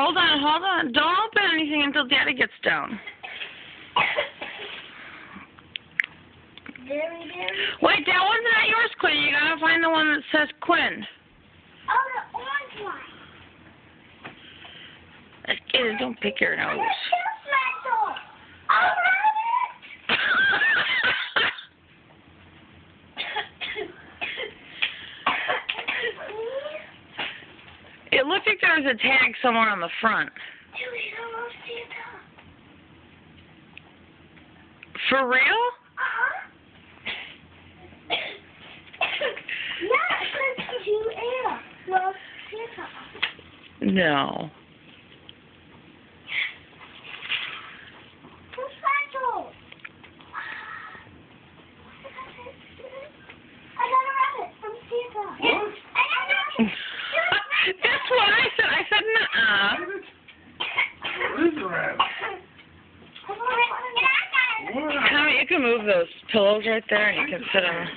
hold on. Don't open anything until Daddy gets down. Wait, that one's not yours, Quinn. You gotta find the one that says Quinn. Oh, the orange one. Ew, don't pick your nose. It looked like there was a tag somewhere on the front. For real? No. That's what I said. I said, nuh-uh. Where is the rabbit? You can move those pillows right there and you can sit on them.